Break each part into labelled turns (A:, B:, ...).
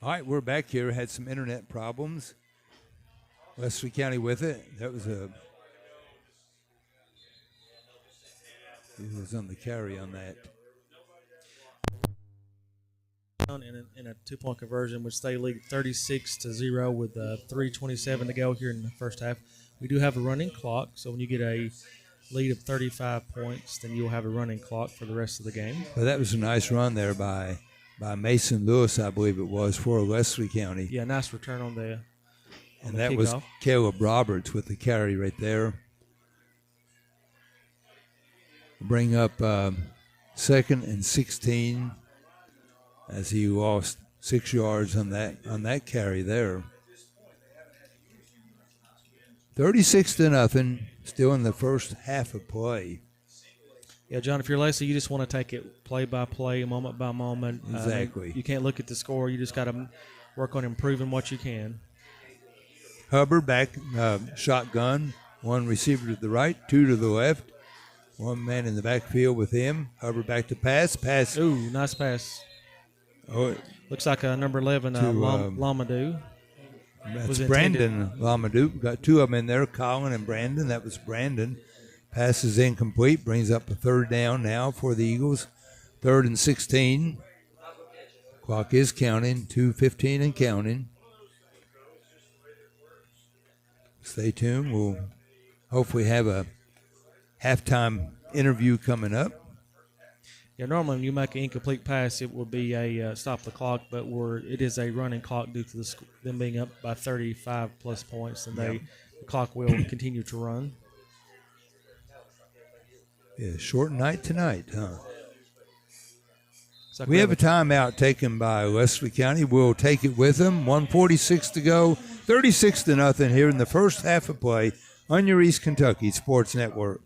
A: All right, we're back here. Had some internet problems. Wesley County with it. That was it was on the carry on that.
B: In a 2-point conversion, which they lead 36-0 with 3:27 to go here in the first half. We do have a running clock, so when you get a lead of 35 points, then you'll have a running clock for the rest of the game.
A: Well, that was a nice run there by Mason Lewis, I believe it was, for Wesley County.
B: Yeah, nice return on the
A: and that was Caleb Roberts with the carry right there. Bring up 2nd and 16 as he lost 6 yards on that carry there. 36-0, still in the first half of play.
B: Yeah, John, if you're Lacey, you just want to take it play by play, moment by moment.
A: Exactly.
B: You can't look at the score. You just got to work on improving what you can.
A: Hubbard back, shotgun, one receiver to the right, 2 to the left. One man in the backfield with him. Hubbard back to pass.
B: Ooh, nice pass.
A: Oh,
B: looks like number 11, Lamadou.
A: That's Brandon Lamadou. Got 2 of them in there, Colin and Brandon. That was Brandon. Pass is incomplete. Brings up a 3rd down now for the Eagles. 3rd and 16. Clock is counting. 2:15 and counting. Stay tuned. We'll hopefully have a halftime interview coming up.
B: Yeah, normally when you make an incomplete pass, it will be a stop the clock, but it is a running clock due to them being up by 35-plus points, and the clock will continue to run.
A: Yeah, short night tonight, huh?
B: Like
A: we have a timeout taken by Wesley County. We'll take it with them. 1:46 to go. 36-0 here in the first half of play on your East Kentucky Sports Network.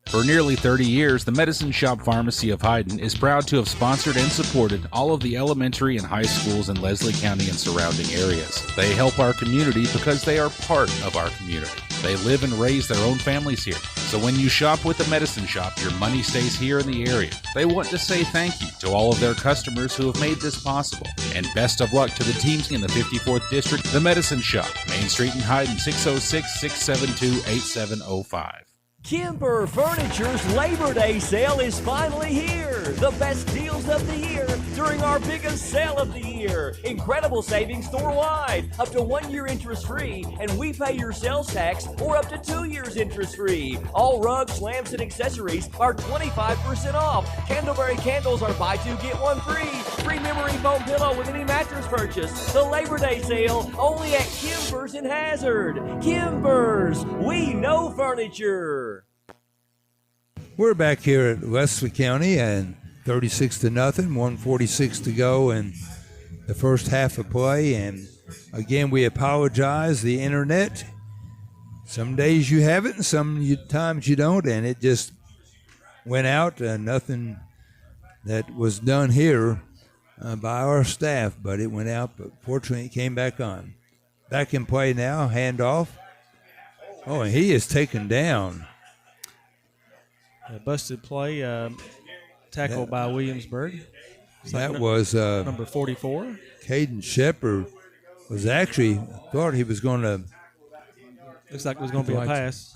C: For nearly 30 years, the Medicine Shop Pharmacy of Hyden is proud to have sponsored and supported all of the elementary and high schools in Leslie County and surrounding areas. They help our community because they are part of our community. They live and raise their own families here. So when you shop with the Medicine Shop, your money stays here in the area. They want to say thank you to all of their customers who have made this possible. And best of luck to the teams in the 54th District, the Medicine Shop, Main Street in Hyden, 606-672-8705.
D: Kimber Furniture's Labor Day sale is finally here. The best deals of the year during our biggest sale of the year. Incredible savings store-wide. Up to 1 year interest-free, and we pay your sales tax, or up to 2 years interest-free. All rugs, lamps, and accessories are 25% off. Candleberry candles are buy 2, get 1 free. Free memory foam pillow with any mattress purchase. The Labor Day sale only at Kimber's in Hazard. Kimber's, we know furniture.
A: We're back here at Wesley County and 36-0, 1:46 to go in the first half of play. And again, we apologize, the internet. Some days you have it and some times you don't, and it just went out. Nothing that was done here by our staff, but it went out, but fortunately it came back on. Back in play now, handoff. Oh, and he is taken down.
B: Busted play, tackle by Williamsburg.
A: That was
B: number 44.
A: Caden Shepard was actually thought he was going to.
B: Looks like it was going to be a pass.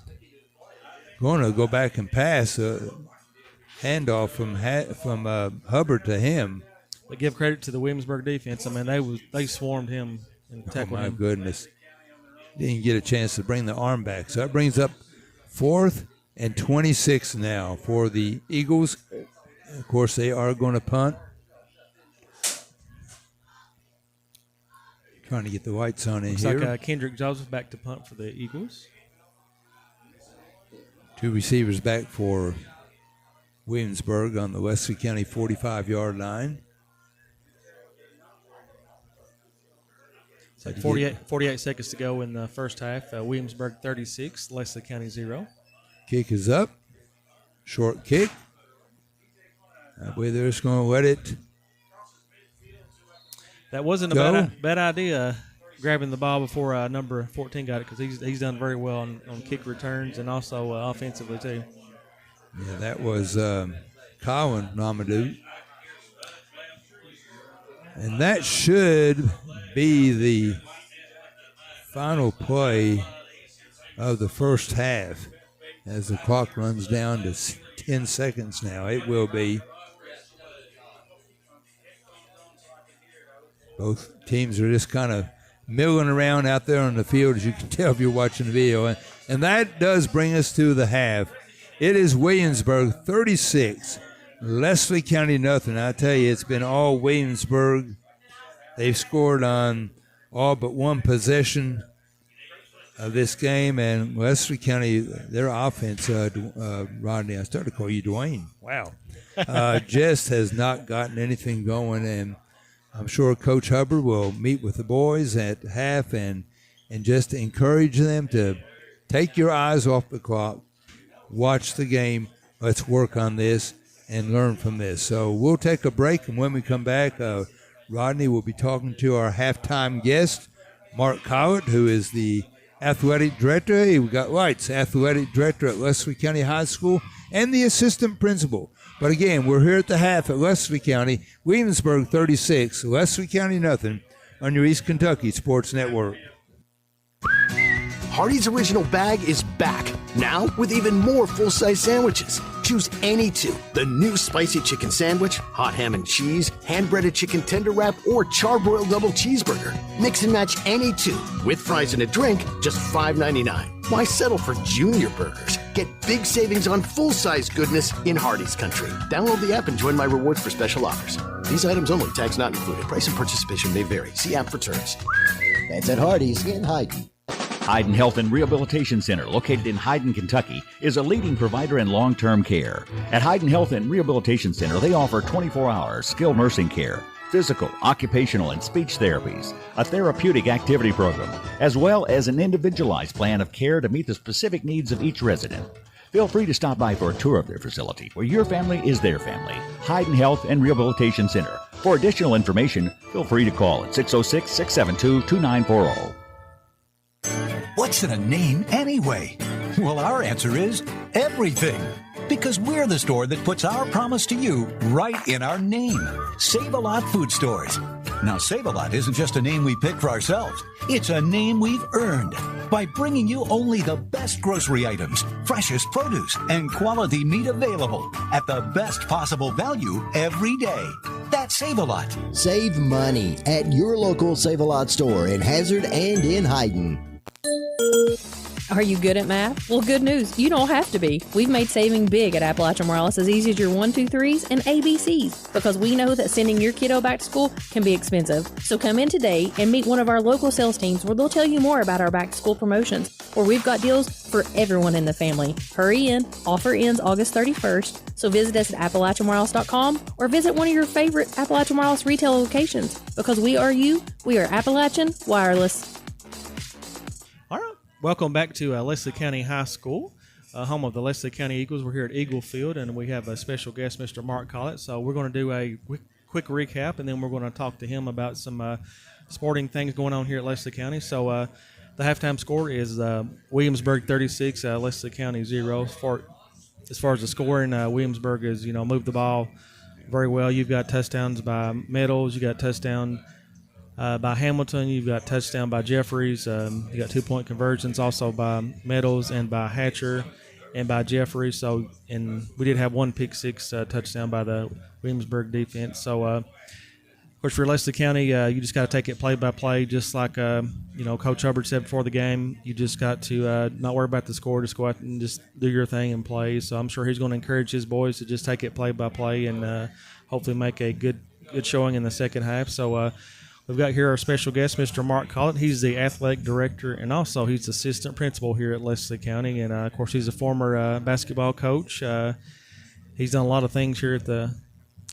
A: Going to go back and pass handoff from Hubbard to him.
B: But give credit to the Williamsburg defense. I mean, they swarmed him and tackled him.
A: Oh my goodness! Didn't get a chance to bring the arm back. So that brings up 4th and 26 now for the Eagles. Of course, they are going to punt. Trying to get the whites on in here.
B: Looks like Kendrick Joseph back to punt for the Eagles.
A: 2 receivers back for Williamsburg on the Wesley County 45-yard line.
B: It's like 48 seconds to go in the first half. Williamsburg 36, Leslie County 0.
A: Kick is up. Short kick. I believe they're just going to let it.
B: That wasn't a bad idea, grabbing the ball before number 14 got it, because he's done very well on kick returns and also offensively too.
A: Yeah, that was Colin Ramadou. And that should be the final play of the first half as the clock runs down to 10 seconds now. It will be. Both teams are just kind of milling around out there on the field, as you can tell if you're watching the video. And that does bring us to the half. It is Williamsburg 36, Leslie County nothing. I tell you, it's been all Williamsburg. They've scored on all but one possession of this game, and Leslie County, their offense, Rodney, I started to call you Dwayne. Wow. Just has not gotten anything going, and I'm sure Coach Hubbard will meet with the boys at half and just encourage them to take your eyes off the clock, watch the game, let's work on this and learn from this. So we'll take a break, and when we come back, Rodney will be talking to our halftime guest, Mark Collett, who is the athletic director. We got White's athletic director at Leslie County High School and the assistant principal. But again, we're here at the half at Leslie County, Williamsburg 36, Leslie County nothing, on your East Kentucky Sports Network.
E: Hardee's Original Bag is back, now with even more full-size sandwiches. Choose any two, the new spicy chicken sandwich, hot ham and cheese, hand-breaded chicken tender wrap, or charbroiled double cheeseburger. Mix and match any two, with fries and a drink, just $5.99. Why settle for junior burgers? Get big savings on full-size goodness in Hardee's Country. Download the app and join my rewards for special offers. These items only, tags not included. Price and participation may vary. See app for terms.
F: That's at Hardee's in Hyden.
G: Hyden Health and Rehabilitation Center, located in Hyden, Kentucky, is a leading provider in long-term care. At Hyden Health and Rehabilitation Center, they offer 24-hour skilled nursing care, physical, occupational, and speech therapies, a therapeutic activity program, as well as an individualized plan of care to meet the specific needs of each resident. Feel free to stop by for a tour of their facility, where your family is their family. Hyden Health and Rehabilitation Center. For additional information, feel free to call at 606-672-2940.
H: What's in a name anyway? Well, our answer is everything. Because we're the store that puts our promise to you right in our name. Save-A-Lot Food Stores. Now, Save-A-Lot isn't just a name we pick for ourselves. It's a name we've earned by bringing you only the best grocery items, freshest produce, and quality meat available at the best possible value every day. That's Save-A-Lot.
F: Save money at your local Save-A-Lot store in Hazard and in Hyden.
I: Are you good at math? Well, good news. You don't have to be. We've made saving big at Appalachian Morales as easy as your 1, 2, 3s and ABCs because we know that sending your kiddo back to school can be expensive. So come in today and meet one of our local sales teams where they'll tell you more about our back to school promotions, where we've got deals for everyone in the family. Hurry in. Offer ends August 31st. So visit us at AppalachianWireless.com or visit one of your favorite Appalachian Wireless retail locations because we are you. We are Appalachian Wireless.
B: All right. Welcome back to Leslie County High School, home of the Leslie County Eagles. We're here at Eagle Field, and we have a special guest, Mr. Mark Collett. So we're going to do a quick recap, and then we're going to talk to him about some sporting things going on here at Leslie County. So the halftime score is Williamsburg 36, Leslie County 0. As far as the scoring, Williamsburg has moved the ball very well. You've got touchdowns by Meadows. You got touchdown by Hamilton. You've got touchdown by Jeffries. You got 2-point conversions also by Meadows and by Hatcher and by Jeffries. So, and we did have one pick six touchdown by the Williamsburg defense. So, of course, for Leslie County, you just got to take it play by play, just like Coach Hubbard said before the game. You just got to not worry about the score, just go out and just do your thing and play. So I'm sure he's going to encourage his boys to just take it play by play and hopefully make a good showing in the second half. So. We've got here our special guest, Mr. Mark Collett. He's the athletic director, and also he's assistant principal here at Leslie County. And, of course, he's a former basketball coach. He's done a lot of things here at the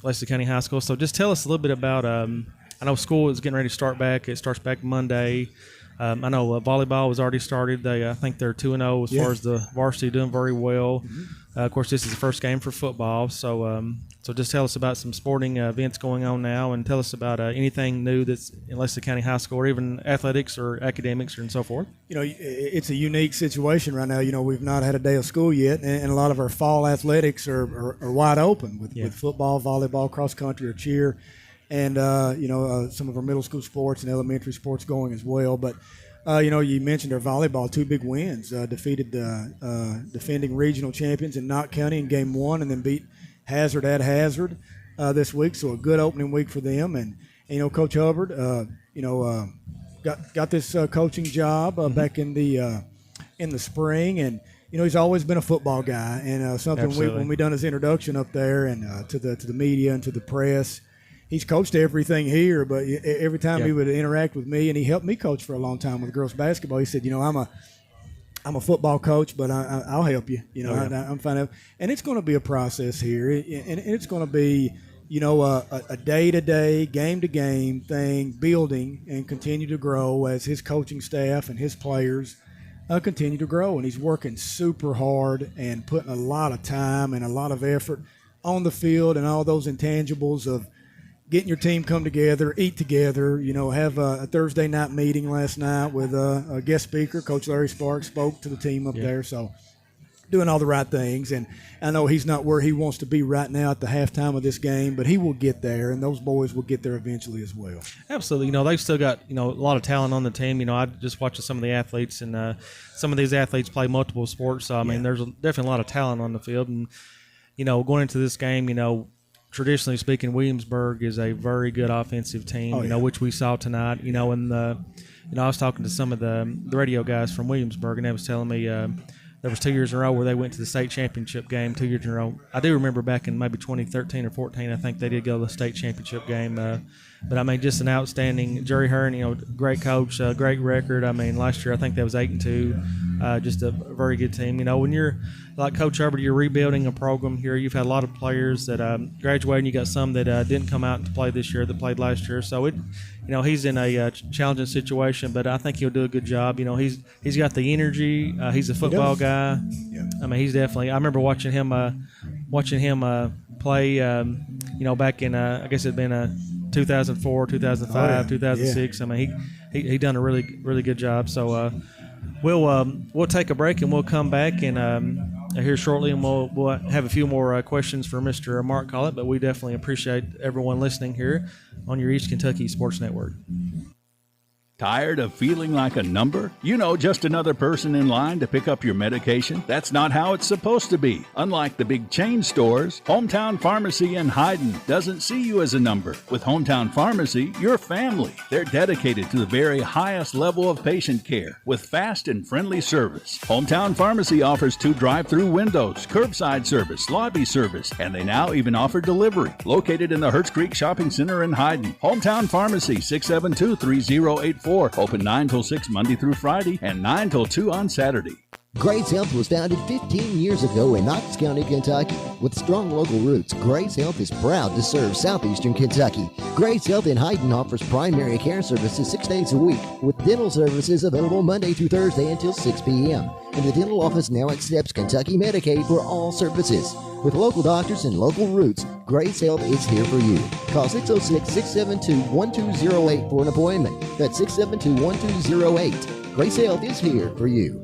B: Leslie County High School. So just tell us a little bit about I know school is getting ready to start back. It starts back Monday. I know volleyball was already started. I think they're 2-0 as far as the varsity, doing very well. Mm-hmm. Of course, this is the first game for football. So so just tell us about some sporting events going on now, and tell us about anything new that's in Leslie County High School, or even athletics or academics and so forth.
J: It's a unique situation right now. We've not had a day of school yet, and a lot of our fall athletics are wide open with football, volleyball, cross country, or cheer. and some of our middle school sports and elementary sports going as well. But you mentioned our volleyball, 2 big wins. Defeated the defending regional champions in Knott County in game 1, and then beat Hazard at Hazard this week. So a good opening week for them. And Coach Hubbard, got this coaching job back in the spring, and he's always been a football guy. And something when we done his introduction up there and to the media and to the press. He's coached everything here, but every time he would interact with me, and he helped me coach for a long time with girls basketball. He said, I'm a football coach, but I'll help you. I'm fine. And it's going to be a process here, and it's going to be, a day-to-day, game-to-game thing, building and continue to grow as his coaching staff and his players continue to grow. And he's working super hard and putting a lot of time and a lot of effort on the field and all those intangibles of getting your team come together, eat together, have a Thursday night meeting last night with a guest speaker. Coach Larry Sparks spoke to the team up there. So doing all the right things. And I know he's not where he wants to be right now at the halftime of this game, but he will get there, and those boys will get there eventually as well.
B: Absolutely. They've still got, a lot of talent on the team. I just watched some of the athletes, and some of these athletes play multiple sports. So, I mean, there's definitely a lot of talent on the field. And, going into this game, traditionally speaking, Williamsburg is a very good offensive team, which we saw tonight. And I was talking to some of the radio guys from Williamsburg, and they was telling me there was 2 years in a row where they went to the state championship game 2 years in a row. I do remember back in maybe 2013 or 14, I think they did go to the state championship game. But I mean, just an outstanding Jerry Hearn, great coach, great record. I mean, last year I think that was 8-2. Just a very good team. When you're like Coach Hubbard, you're rebuilding a program here. You've had a lot of players that graduated, and you got some that didn't come out to play this year that played last year. So he's in a challenging situation, but I think he'll do a good job. He's got the energy. He's a football guy. Yeah. I mean, he's definitely. I remember watching him play. Back in I guess it'd been 2004, 2005, 2006. I mean, he done a really good job. So we'll take a break, and we'll come back and here shortly, and we'll have a few more questions for Mr. Mark Collett. But we definitely appreciate everyone listening here on your East Kentucky Sports Network.
G: Tired of feeling like a number? Just another person in line to pick up your medication? That's not how it's supposed to be. Unlike the big chain stores, Hometown Pharmacy in Hyden doesn't see you as a number. With Hometown Pharmacy, you're family. They're dedicated to the very highest level of patient care with fast and friendly service. Hometown Pharmacy offers 2 drive-through windows, curbside service, lobby service, and they now even offer delivery. Located in the Hertz Creek Shopping Center in Hyden, Hometown Pharmacy, 672-3084. Open 9 till 6 Monday through Friday and 9 till 2 on Saturday.
F: Grace Health was founded 15 years ago in Knox County, Kentucky. With strong local roots, Grace Health is proud to serve southeastern Kentucky. Grace Health in Hyden offers primary care services 6 days a week, with dental services available Monday through Thursday until 6 p.m. And the dental office now accepts Kentucky Medicaid for all services. With local doctors and local roots, Grace Health is here for you. Call 606-672-1208 for an appointment. That's 672-1208. Grace Health is here for you.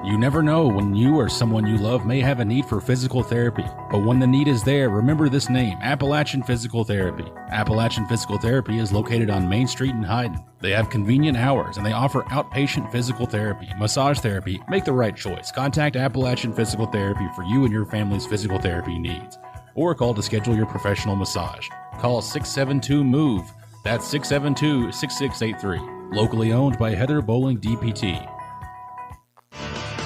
C: You never know when you or someone you love may have a need for physical therapy. But when the need is there, remember this name, Appalachian Physical Therapy. Appalachian Physical Therapy is located on Main Street in Hyden. They have convenient hours, and they offer outpatient physical therapy, massage therapy. Make the right choice. Contact Appalachian Physical Therapy for you and your family's physical therapy needs. Or call to schedule your professional massage. Call 672-MOVE. That's 672-6683. Locally owned by Heather Bowling DPT.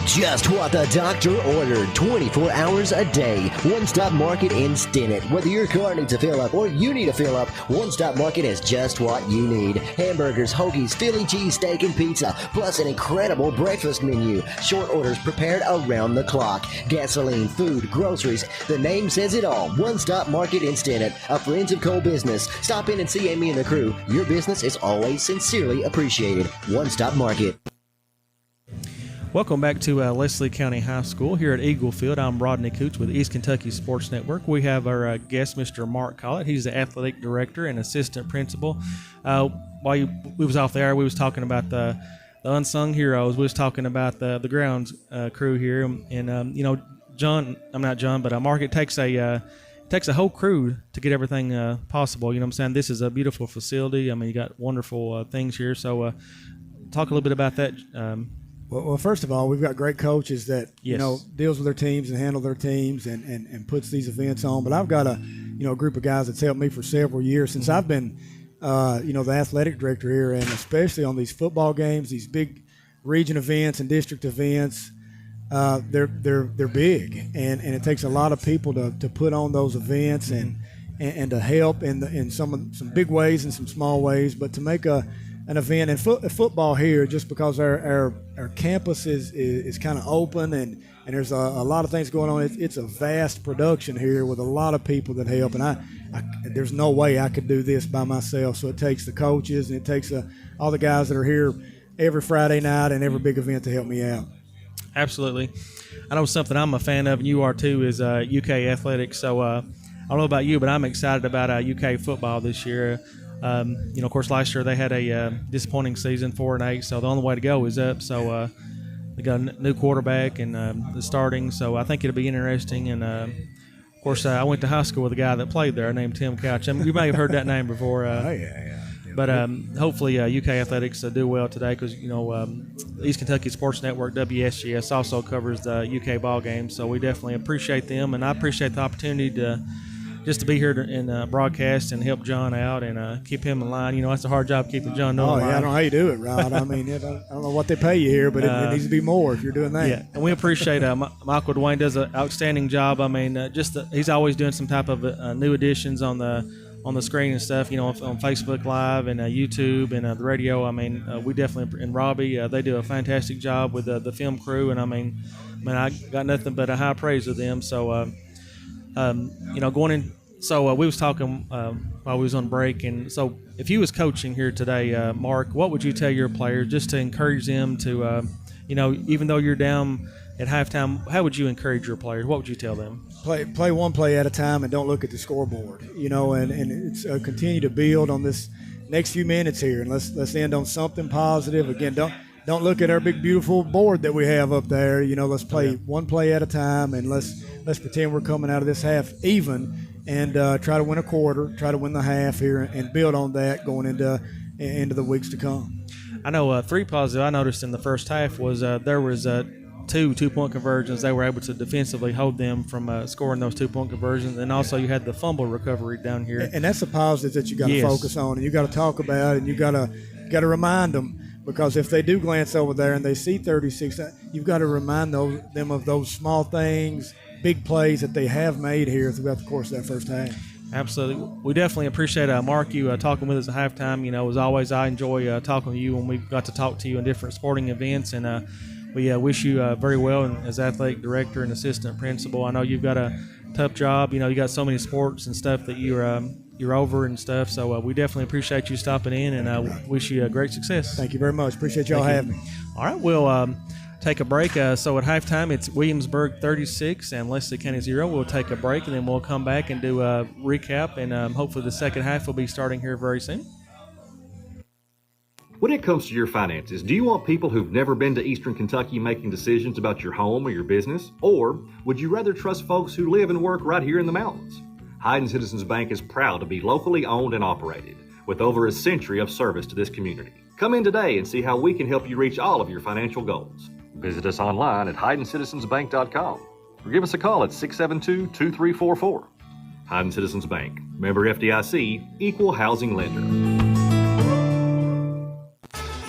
F: Just what the doctor ordered, 24 hours a day. One Stop Market in Stinnett. Whether your car needs a fill up or you need a fill up, One Stop Market has just what you need. Hamburgers, hoagies, Philly cheese steak, and pizza, plus an incredible breakfast menu. Short orders prepared around the clock. Gasoline, food, groceries. The name says it all. One Stop Market in Stinnett. A friends of cold business. Stop in and see Amy and the crew. Your business is always sincerely appreciated. One Stop Market.
B: Welcome back to Leslie County High School here at Eagle Field. I'm Rodney Cooch with East Kentucky Sports Network. We have our guest, Mr. Mark Collett. He's the athletic director and assistant principal. While we was off the air, we was talking about the unsung heroes. We was talking about the grounds crew here, and Mark, it takes takes a whole crew to get everything possible. You know what I'm saying? This is a beautiful facility. I mean, you got wonderful things here. So talk a little bit about that.
J: Well, first of all, we've got great coaches that deals with their teams and handle their teams and puts these events on. But I've got a group of guys that's helped me for several years since I've been the athletic director here, and especially on these football games, these big region events and district events. They're big, and it takes a lot of people to put on those events and to help in some big ways and some small ways, but to make an event and football here, just because our campus is kind of open and there's a lot of things going on. It's a vast production here with a lot of people that help, and there's no way I could do this by myself. So it takes the coaches and it takes all the guys that are here every Friday night and every big event to help me out. Of something I'm a fan of, and you are too, is UK athletics. So I don't know about you, but I'm excited about UK football this year. Of course, last year they had a disappointing season, 4-8. So the only way to go is up. So they got a new quarterback and the starting. So I think it'll be interesting. And of course, I went to high school with a guy that played there named Tim Couch. I mean, you may have heard that name before. But hopefully UK Athletics do well today, because East Kentucky Sports Network, WSGS, also covers the UK ball games. So we definitely appreciate them, and I appreciate the opportunity to be here and broadcast and help John out and keep him in line. It's a hard job keeping John in line. I don't know how you do it, Rod. I mean, I don't know what they pay you here, but it needs to be more if you're doing that.
B: Yeah, and we appreciate Michael Dwayne does an outstanding job. I mean, he's always doing some type of new additions on the screen and stuff, on Facebook Live and YouTube and the radio. I mean, we definitely, and Robbie, they do a fantastic job with the film crew, and I got nothing but a high praise of them. So, going in. So we was talking while we was on break, and so if you was coaching here today, Mark, what would you tell your players just to encourage them to, even though you're down at halftime, how would you encourage your players? What would you tell them?
J: Play one play at a time and don't look at the scoreboard, and it's continue to build on this next few minutes here, and let's end on something positive. Again, don't look at our big beautiful board that we have up there. Let's play one play at a time, and let's pretend we're coming out of this half even, and try to win a quarter, try to win the half here, and build on that going into the weeks to come.
B: I know three positive I noticed in the first half was there was two-point conversions. They were able to defensively hold them from scoring those 2-point conversions, and also you had the fumble recovery down here.
J: And that's the positive that you got to focus on, and you got to talk about, and you got to remind them, because if they do glance over there and they see 36, you've got to remind them of those small things, big plays that they have made here throughout the course of that first half.
B: Absolutely. We definitely appreciate, Mark, you talking with us at halftime. As always, I enjoy talking to you when we got to talk to you in different sporting events, and we wish you very well as athletic director and assistant principal. I know you've got a tough job. You got so many sports and stuff that you're over and stuff. So we definitely appreciate you stopping in, and wish you great success.
J: Thank you very much. Appreciate y'all having me.
B: All right, we'll take a break. So at halftime, it's Williamsburg 36 and Leslie County 0. We'll take a break, and then we'll come back and do a recap, and hopefully the second half will be starting here very soon.
K: When it comes to your finances, do you want people who've never been to Eastern Kentucky making decisions about your home or your business? Or would you rather trust folks who live and work right here in the mountains? Hayden Citizens Bank is proud to be locally owned and operated, with over a century of service to this community. Come in today and see how we can help you reach all of your financial goals. Visit us online at HaydenCitizensBank.com or give us a call at 672-2344. Hayden Citizens Bank, member FDIC, equal housing lender.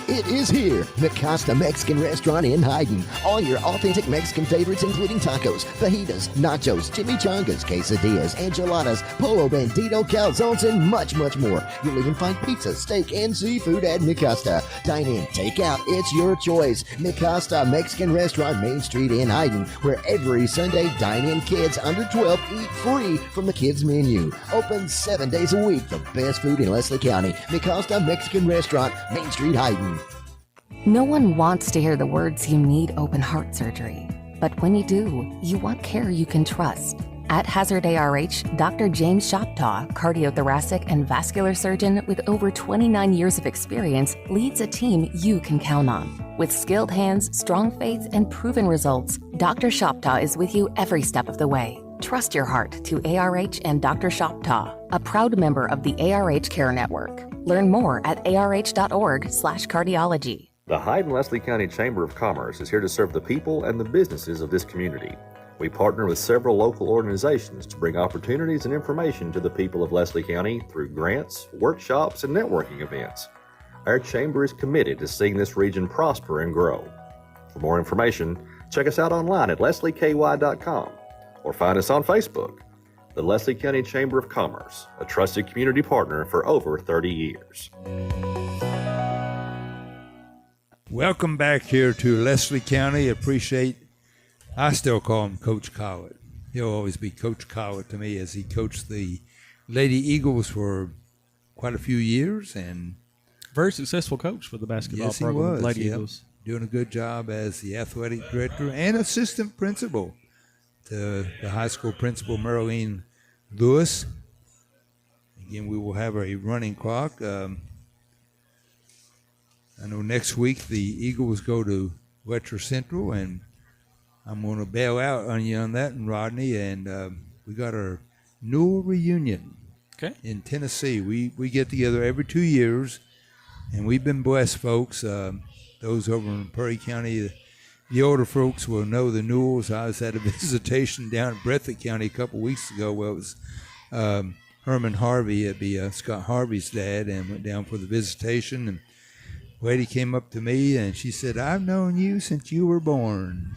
F: It is here, Mikasa Mexican Restaurant in Hayden. All your authentic Mexican favorites, including tacos, fajitas, nachos, chimichangas, quesadillas, enchiladas, pollo bandito, calzones, and much, much more. You'll even find pizza, steak, and seafood at Mikasa. Dine in, take out, it's your choice. Mikasa Mexican Restaurant, Main Street in Hayden, where every Sunday, dine-in kids under 12 eat free from the kids' menu. Open 7 days a week. The best food in Leslie County. Mikasa Mexican Restaurant, Main Street, Hayden.
L: No one wants to hear the words you need open heart surgery. But when you do, you want care you can trust. At Hazard ARH, Dr. James Shoptaw, cardiothoracic and vascular surgeon with over 29 years of experience, leads a team you can count on. With skilled hands, strong faith, and proven results, Dr. Shoptaw is with you every step of the way. Trust your heart to ARH and Dr. Shoptaw, a proud member of the ARH Care Network. Learn more at arh.org/cardiology.
K: The Hyde-Leslie County Chamber of Commerce is here to serve the people and the businesses of this community. We partner with several local organizations to bring opportunities and information to the people of Leslie County through grants, workshops, and networking events. Our chamber is committed to seeing this region prosper and grow. For more information, check us out online at leslieky.com or find us on Facebook. The Leslie County Chamber of Commerce, a trusted community partner for over 30 years.
A: Welcome back here to Leslie County. I still call him Coach Collett. He'll always be Coach Collett to me, as he coached the Lady Eagles for quite a few years, and
B: very successful coach for the basketball
A: yes,
B: program
A: was.
B: with Lady
A: Yep.
B: Eagles.
A: Doing a good job as the athletic director and assistant principal to the high school principal, Marilyn Lewis. Again, we will have a running clock. I know next week the Eagles go to Wetcher Central, and I'm going to bail out on you on that, and Rodney. And we got our Newell reunion in Tennessee. We get together every 2 years, and we've been blessed, folks. Those over in Perry County, the older folks will know the Newells. I was at a visitation down in Breathitt County a couple weeks ago. Well, it was Herman Harvey, it'd be Scott Harvey's dad, and went down for the visitation. And a lady came up to me, and she said, "I've known you since you were born."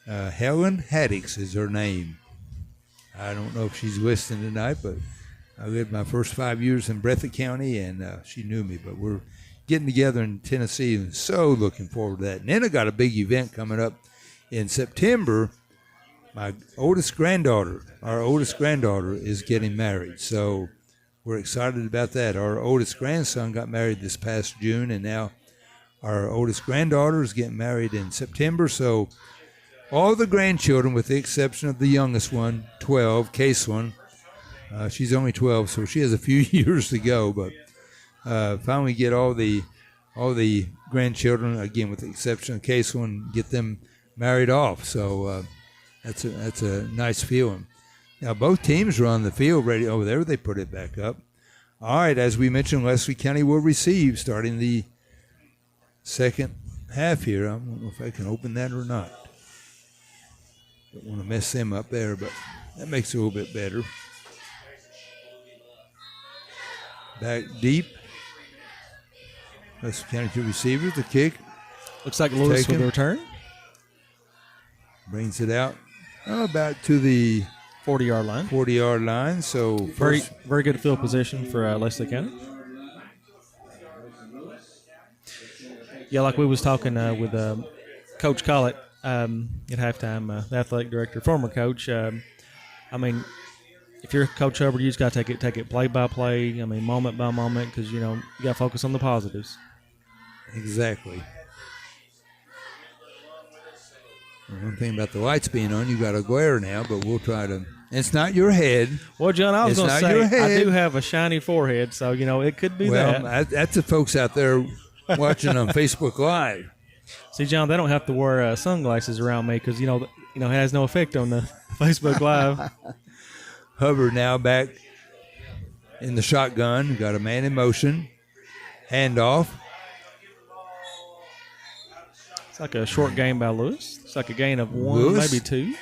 A: Helen Haddix is her name. I don't know if she's listening tonight, but I lived my first 5 years in Breathitt County, and she knew me. But we're getting together in Tennessee, and so looking forward to that. And then I got a big event coming up in September. Our oldest granddaughter is getting married, so we're excited about that. Our oldest grandson got married this past June, and now our oldest granddaughter is getting married in September. So all the grandchildren, with the exception of the youngest one, 12, Caselyn, she's only 12, so she has a few years to go, but finally get all the grandchildren, again with the exception of Caselyn, get them married off. So that's a nice feeling. Now both teams are on the field ready over there. They put it back up. All right, as we mentioned, Leslie County will receive starting the second half here. I don't know if I can open that or not. Don't want to mess them up there, but that makes it a little bit better. Back deep. Leslie County to receivers. The kick.
B: Looks like Lewis with the return.
A: Brings it out about to the
B: 40-yard line.
A: 40-yard line. So
B: very good field position for Leslie County. Yeah, like we was talking with Coach Collett at halftime, the athletic director, former coach. I mean, if you're Coach Hubbard, you just got to take it play by play. I mean, moment by moment, because you got to focus on the positives.
A: Exactly. One thing about the lights being on, you got a glare now, but we'll try to. It's not your head.
B: Well, John, I was going to say I do have a shiny forehead, so it could be that.
A: Well, that's the folks out there watching on Facebook Live.
B: See, John, they don't have to wear sunglasses around me because it has no effect on the Facebook Live.
A: Hubbard now back in the shotgun. Got a man in motion. Handoff.
B: It's like a short gain by Lewis. It's like a gain of one, maybe two.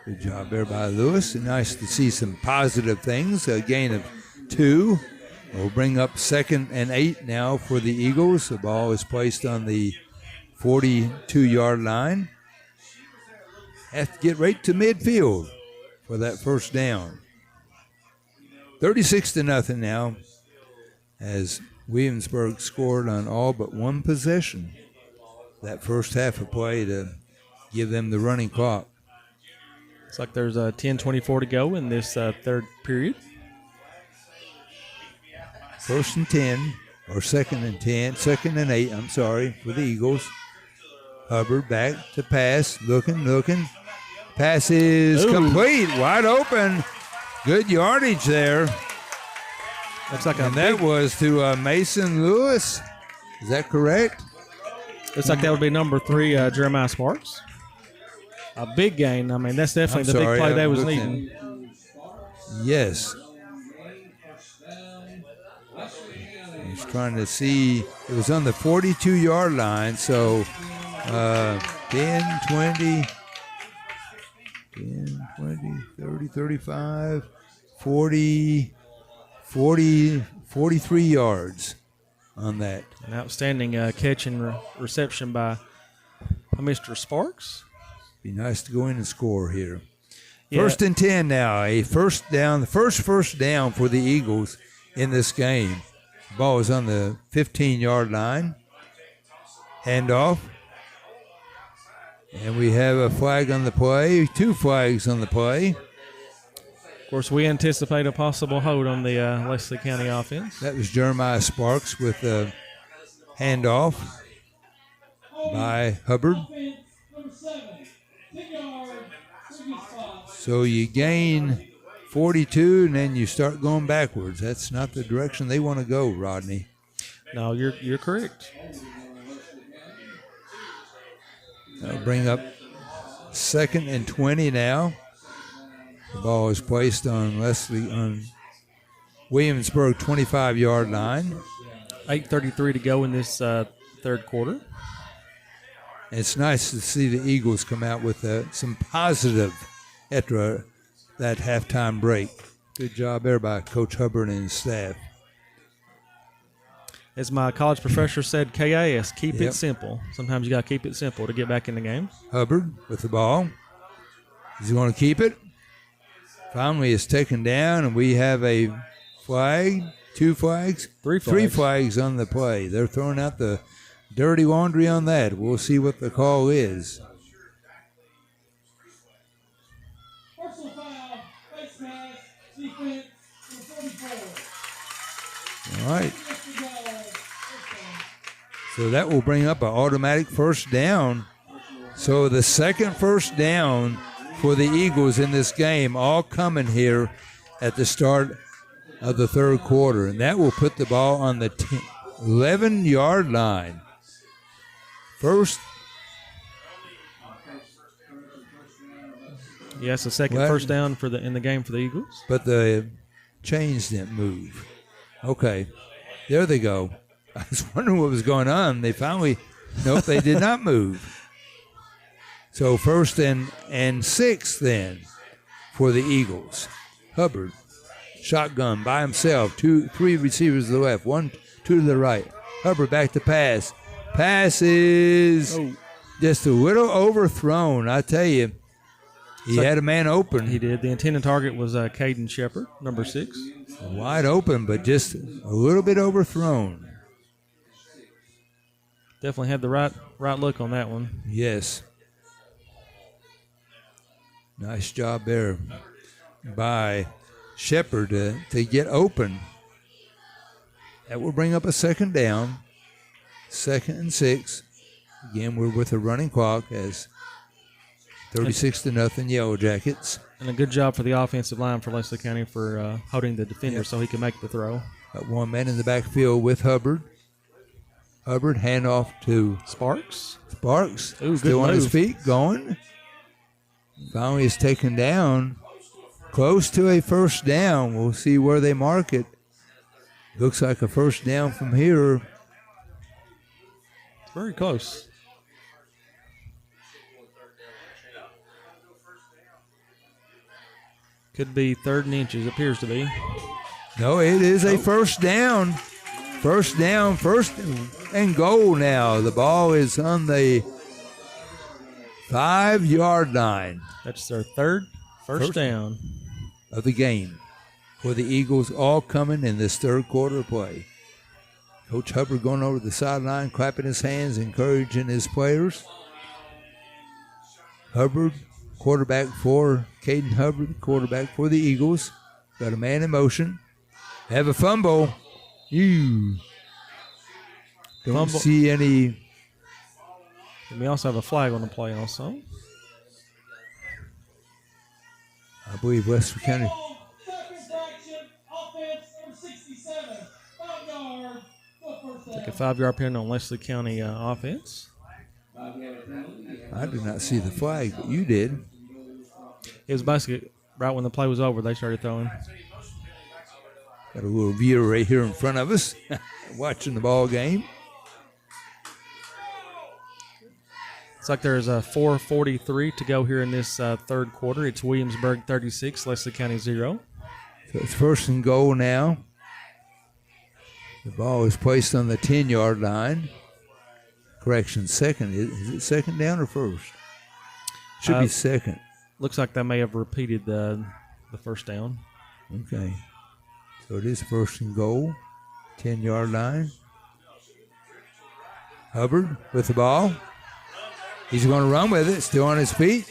A: Good job there by Lewis. Nice to see some positive things. A gain of 2. We'll bring up 2nd and 8 now for the Eagles. The ball is placed on the 42-yard line. Have to get right to midfield for that first down. 36-0 now, as Williamsburg scored on all but one possession that first half of play to give them the running clock.
B: Looks like there's 10:24 to go in this third period.
A: 1st and 10, or 2nd and 10, 2nd and 8, I'm sorry, for the Eagles. Hubbard back to pass, looking. Pass is complete, wide open. Good yardage there.
B: Looks like
A: that was to Mason Lewis. Is that correct?
B: Looks like that would be number 3, Jeremiah Sparks. a big gain. I mean, that's definitely the big play they was needing.
A: Yes. I was trying to see. It was on the 42-yard line, so 10, 20, 30, 35, 40, 43 yards on that.
B: An outstanding catch and reception by Mr. Sparks.
A: Be nice to go in and score here.
B: Yeah.
A: 1st and 10 now. A first down, the first down for the Eagles in this game. Ball is on the 15-yard line. Handoff. And we have a flag on the play, 2 flags on the play.
B: Of course, we anticipate a possible hold on the Leslie County offense.
A: That was Jeremiah Sparks with a handoff by Hubbard. So you gain 42, and then you start going backwards. That's not the direction they want to go, Rodney.
B: No, you're correct.
A: That'll bring up 2nd and 20 now. The ball is placed on Williamsburg 25-yard line.
B: 8:33 to go in this third quarter.
A: It's nice to see the Eagles come out with some positive after that halftime break. Good job there by Coach Hubbard and his staff.
B: As my college professor said, KIS, keep it simple. Sometimes you got to keep it simple to get back in the game.
A: Hubbard with the ball. Is he going to keep it? Finally, it's taken down, and we have a flag, 2 flags,
B: 3 flags.
A: 3 flags on the play. They're throwing out the dirty laundry on that. We'll see what the call is. All right. So that will bring up an automatic first down. So the second first down for the Eagles in this game, all coming here at the start of the third quarter. And that will put the ball on the 11-yard line. First.
B: Yes, the second first down in the game for the Eagles.
A: But the chains didn't move. Okay, there they go. I was wondering what was going on. They finally, nope, they did not move. So 1st and 6 then for the Eagles. Hubbard, shotgun by himself. 3 receivers to the left, 1, 2 to the right. Hubbard back to pass. Pass is just a little overthrown. I tell you, he had a man open.
B: He did. The intended target was Caden Shepard, number 6.
A: Wide open, but just a little bit overthrown.
B: Definitely had the right look on that one.
A: Yes. Nice job there by Shepard to get open. That will bring up a 2nd down. 2nd and 6. Again, we're with a running clock as 36-0 Yellow Jackets.
B: And a good job for the offensive line for Leslie County for holding the defender so he can make the throw.
A: Got one man in the backfield with Hubbard. Hubbard, handoff to
B: Sparks.
A: Ooh, still on his feet, going. Finally is taken down. Close to a first down. We'll see where they mark it. Looks like a first down from here.
B: It's very close. Could be 3rd and inches, appears to be.
A: No, it is a first down. First down, 1st and goal now. The ball is on the 5-yard line.
B: That's their first down
A: of the game for the Eagles, all coming in this third quarter of play. Coach Hubbard going over the sideline, clapping his hands, encouraging his players. Hubbard, quarterback for Caden Hubbard, quarterback for the Eagles. Got a man in motion. Have a fumble. You don't see any.
B: And we also have a flag on the play also.
A: I believe West County.
B: Take a 5-yard penalty on Leslie County offense.
A: I did not see the flag, but you did.
B: It was basically right when the play was over, they started throwing.
A: Got a little viewer right here in front of us watching the ball game.
B: It's like there's a 4:43 to go here in this third quarter. It's Williamsburg 36, Leslie County 0.
A: So it's first and goal now. The ball is placed on the 10-yard line. Correction, second. Is it second down or first? Should be second.
B: Looks like they may have repeated the first down.
A: Okay. So it is first and goal, 10-yard line. Hubbard with the ball. He's going to run with it. Still on his feet.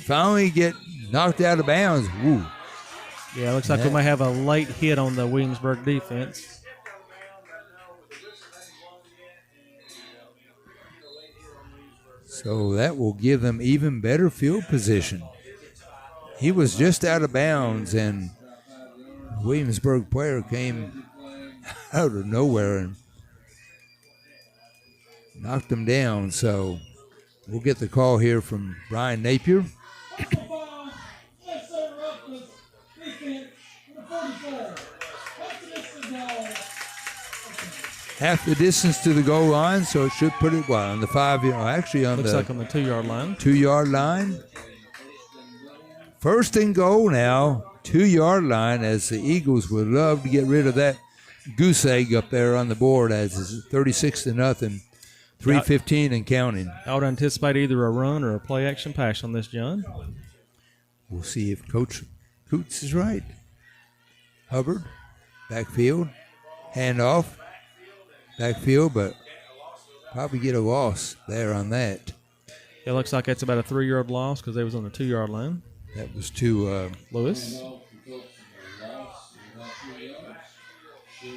A: Finally get knocked out of bounds. Woo.
B: Yeah, looks like we may have a late hit on the Williamsburg defense.
A: So that will give them even better field position. He was just out of bounds, and the Williamsburg player came out of nowhere and knocked him down. So we'll get the call here from Brian Napier. Half the distance to the goal line, so it should put it on the 5-yard. Actually, on
B: looks
A: the
B: like on the 2-yard line.
A: 2-yard line. First and goal now, 2-yard line, as the Eagles would love to get rid of that goose egg up there on the board, as it's 36-0, 3:15 and counting.
B: I would anticipate either a run or a play action pass on this, John.
A: We'll see if Coach Coots is right. Hubbard, backfield, handoff. Backfield, but probably get a loss there on that.
B: It looks like that's about a 3-yard loss because they was on the 2-yard line.
A: That was to
B: Lewis.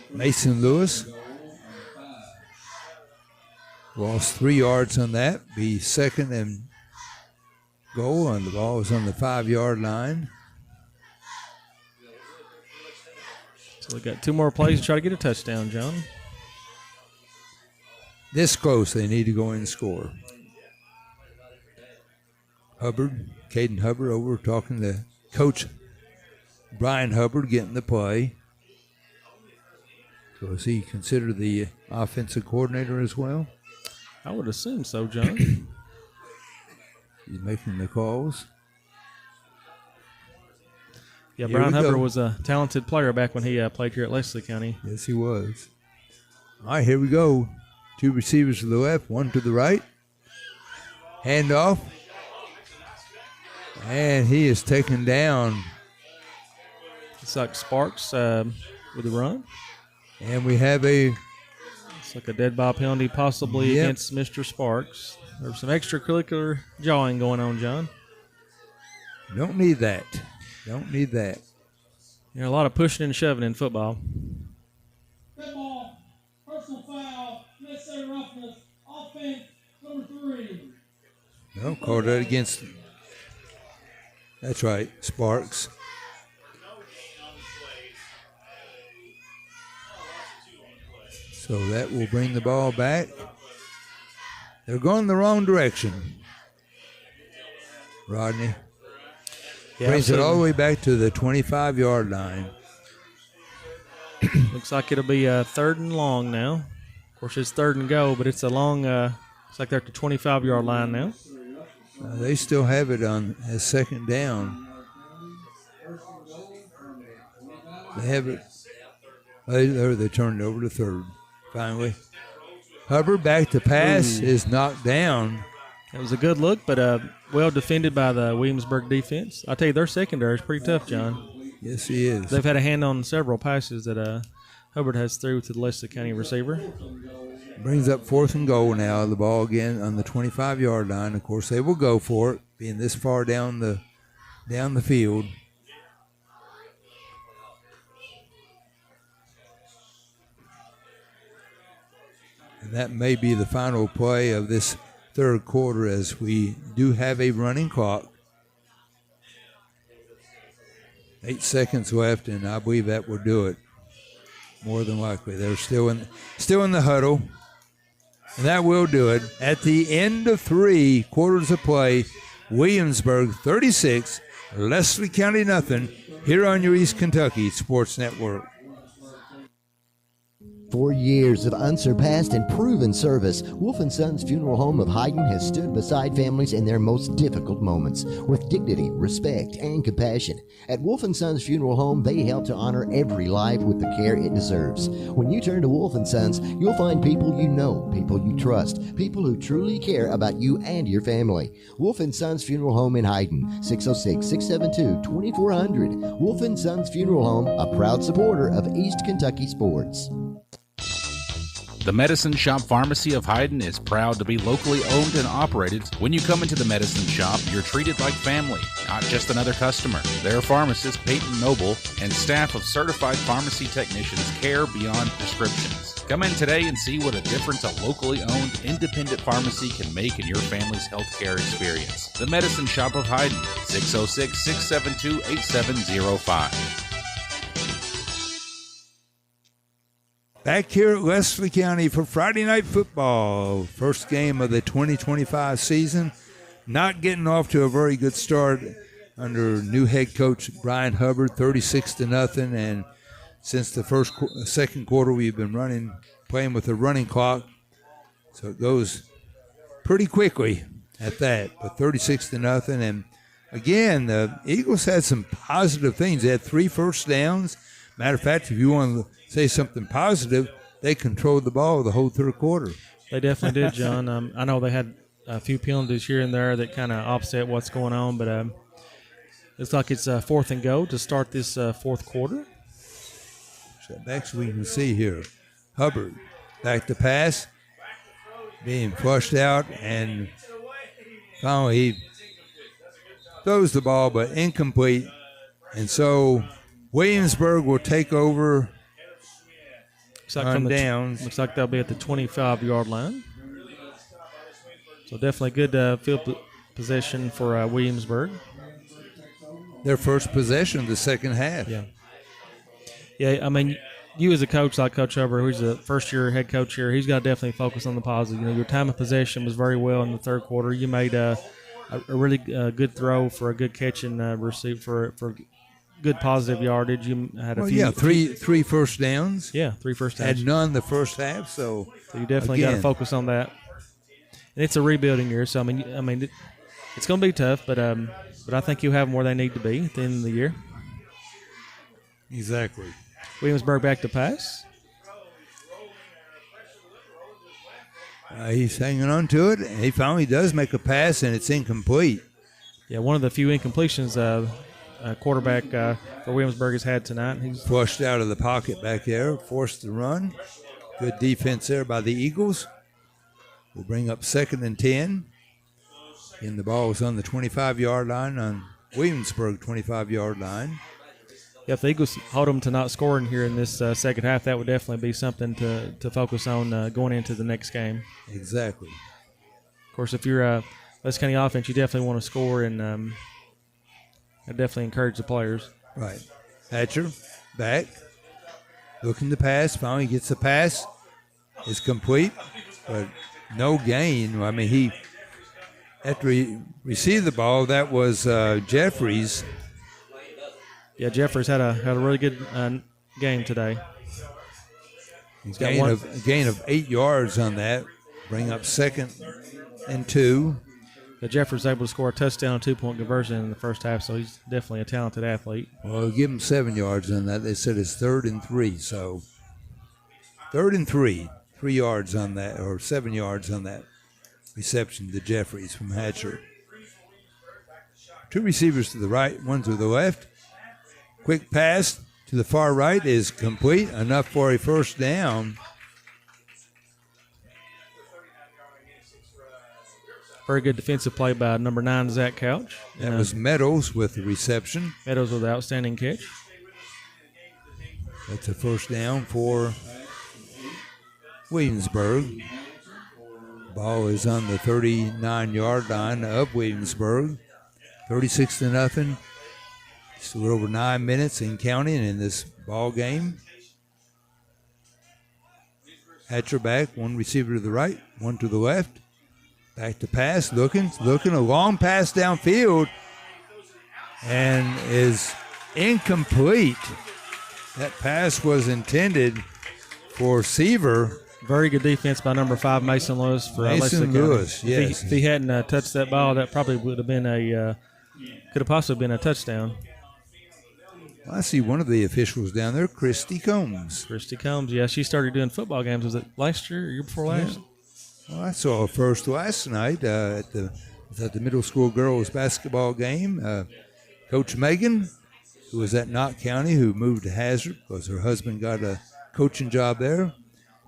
A: Mason Lewis. Lost 3 yards on that. Be second and goal, and the ball is on the 5-yard line.
B: So we got 2 more plays to try to get a touchdown, John.
A: This close, they need to go in and score. Hubbard, Caden Hubbard over talking to Coach Brian Hubbard, getting the play. So is he considered the offensive coordinator as well?
B: I would assume so, John.
A: He's making the calls.
B: Yeah, Brian Hubbard was a talented player back when he played here at Leslie County.
A: Yes, he was. All right, here we go. 2 receivers to the left, 1 to the right. Handoff. And he is taken down.
B: It's like Sparks with the run.
A: And we have a...
B: It's like a dead ball penalty possibly against Mr. Sparks. There's some extracurricular jawing going on, John.
A: Don't need that. Don't need that.
B: You know, a lot of pushing and shoving in football.
M: Good ball. Personal foul. Necessary roughness. Offense number 3.
A: No, called that against... That's right, Sparks. So that will bring the ball back. They're going the wrong direction. Rodney brings it all the way back to the 25-yard line.
B: Looks like it'll be a 3rd and long now. Of course, it's 3rd and go, but it's a long, it's like they're at the 25-yard line now.
A: They still have it on as 2nd down. They have it. They turned it over to 3rd. Finally, Hubbard back to pass is knocked down.
B: It was a good look, but well defended by the Williamsburg defense. I tell you, their secondary is pretty tough, John.
A: Yes, he is.
B: They've had a hand on several passes that Hubbard has through to the Leslie County receiver.
A: Brings up 4th and goal now. The ball again on the 25-yard line. Of course, they will go for it, being this far down the field. And that may be the final play of this 3rd quarter, as we do have a running clock. 8 seconds left, and I believe that will do it. More than likely, they're still in the huddle. And that will do it. At the end of 3 quarters of play, Williamsburg 36, Leslie County nothing, here on your East Kentucky Sports Network.
F: 4 years of unsurpassed and proven service, Wolf & Sons Funeral Home of Hayden has stood beside families in their most difficult moments with dignity, respect, and compassion. At Wolf & Sons Funeral Home, they help to honor every life with the care it deserves. When you turn to Wolf & Sons, you'll find people you know, people you trust, people who truly care about you and your family. Wolf & Sons Funeral Home in Hayden, 606-672-2400. Wolf & Sons Funeral Home, a proud supporter of East Kentucky sports.
C: The Medicine Shop Pharmacy of Hayden is proud to be locally owned and operated. When you come into the Medicine Shop, you're treated like family, not just another customer. Their pharmacist, Peyton Noble, and staff of certified pharmacy technicians care beyond prescriptions. Come in today and see what a difference a locally owned, independent pharmacy can make in your family's healthcare experience. The Medicine Shop of Hayden, 606-672-8705.
A: Back here at Leslie County for Friday Night Football. First game of the 2025 season. Not getting off to a very good start under new head coach Brian Hubbard, 36-0. And since the second quarter, we've been playing with a running clock. So it goes pretty quickly at that. But 36-0. And again, the Eagles had some positive things. They had 3 first downs. Matter of fact, if you want to say something positive, they controlled the ball the whole third quarter.
B: They definitely did, John. I know they had a few penalties here and there that kind of offset what's going on, but looks like it's 4th and go to start this fourth quarter.
A: So actually, we can see here, Hubbard back to pass, being flushed out, and finally he throws the ball, but incomplete. And so Williamsburg will take over on downs.
B: Looks like they'll be at the 25-yard line. So definitely good field possession for Williamsburg.
A: Their first possession of the second half.
B: Yeah, I mean, you as a coach like Coach Hubbard, who's a first-year head coach here, he's got to definitely focus on the positive. You know, your time of possession was very well in the third quarter. You made a really good throw for a good catch and receive for good positive yardage. You had
A: three first downs.
B: Yeah, 3 first downs.
A: Had none the first half, so
B: you definitely got to focus on that. And it's a rebuilding year, so I mean, it's going to be tough, but I think you have them where they need to be at the end of the year.
A: Exactly.
B: Williamsburg back to pass.
A: He's hanging on to it. He finally does make a pass, and it's incomplete.
B: Yeah, one of the few incompletions quarterback for Williamsburg has had tonight. He's
A: flushed out of the pocket back there, forced to run. Good defense there by the Eagles. We'll bring up 2nd and 10. And the ball is on the 25-yard line, on Williamsburg 25-yard line.
B: Yeah, if the Eagles hold them to not scoring here in this second half, that would definitely be something to focus on going into the next game.
A: Exactly.
B: Of course, if you're West County offense, you definitely want to score, and I definitely encourage the players.
A: Right. Hatcher back, looking to pass. Finally gets the pass. It's complete, but no gain. I mean, after he received the ball, that was Jeffries.
B: Yeah, Jeffries had a really good game today.
A: He's got a gain of 8 yards on that. Bring up 2nd and 2.
B: But Jeffers was able to score a touchdown, 2-point conversion in the first half, so he's definitely a talented athlete.
A: Well, give him 7 yards on that. They said it's 3rd and 3, so 3rd and 3, 3 yards on that, or 7 yards on that reception to Jeffries from Hatcher. 2 receivers to the right, 1 to the left. Quick pass to the far right is complete, enough for a first down.
B: Very good defensive play by number 9, Zach Couch.
A: That was Meadows with the reception.
B: Meadows with an outstanding catch.
A: That's a first down for Williamsburg. Ball is on the 39-yard line of Williamsburg. 36-0. Just a little over 9 minutes in counting in this ball game. Hatcher back, one receiver to the right, one to the left. Back to pass, looking, a long pass downfield, and is incomplete. That pass was intended for Seaver.
B: Very good defense by number 5, Mason Lewis. For
A: Mason Lewis, yes.
B: If he hadn't touched that ball, that probably would have been could have possibly been a touchdown.
A: Well, I see one of the officials down there, Christy Combs.
B: Christy Combs, yeah, she started doing football games. Was it last year or year before last?
A: Yeah. Well, I saw her first last night at the middle school girls basketball game. Coach Megan, who was at Knott County, who moved to Hazard because her husband got a coaching job there.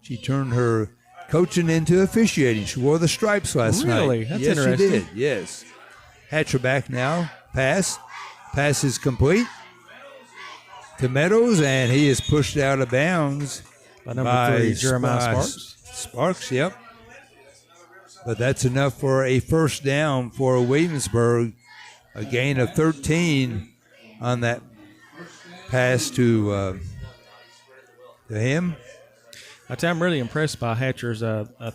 A: She turned her coaching into officiating. She wore the stripes last night.
B: Really? That's
A: yes,
B: interesting.
A: She did, yes. Hatcher back now. Pass. Pass is complete to Meadows, and he is pushed out of bounds
B: by number 3, Jeremiah Sparks.
A: Sparks, yep. But that's enough for a first down for Williamsburg. A gain of 13 on that pass to him.
B: I'm really impressed by Hatcher's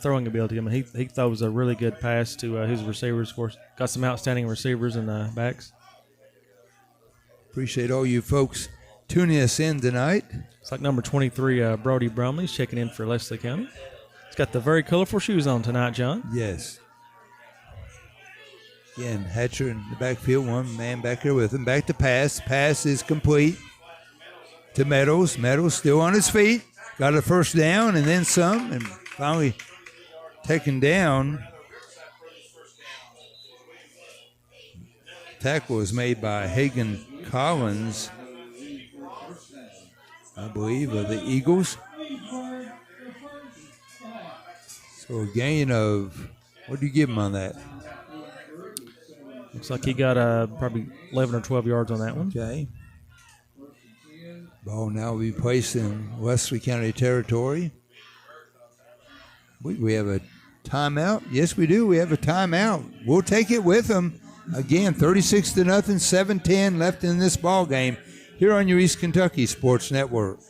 B: throwing ability. I mean, he throws a really good pass to his receivers. Of course, got some outstanding receivers and backs.
A: Appreciate all you folks tuning us in tonight.
B: It's like number 23, Brody Brumley's checking in for Leslie County. He's got the very colorful shoes on tonight, John.
A: Yes. Again, Hatcher in the backfield, one man back there with him. Back to pass. Pass is complete to Meadows. Meadows still on his feet. Got a first down and then some, and finally taken down. Tackle was made by Hagan Collins, I believe, of the Eagles. So a gain of, what do you give him on that?
B: Looks like he got probably 11 or 12 yards on that one.
A: Okay. Ball now will be placed in Wesley County territory. We have a timeout. Yes, we do. We have a timeout. We'll take it with them. Again, 36-0, 7-10 left in this ball game here on your East Kentucky Sports Network.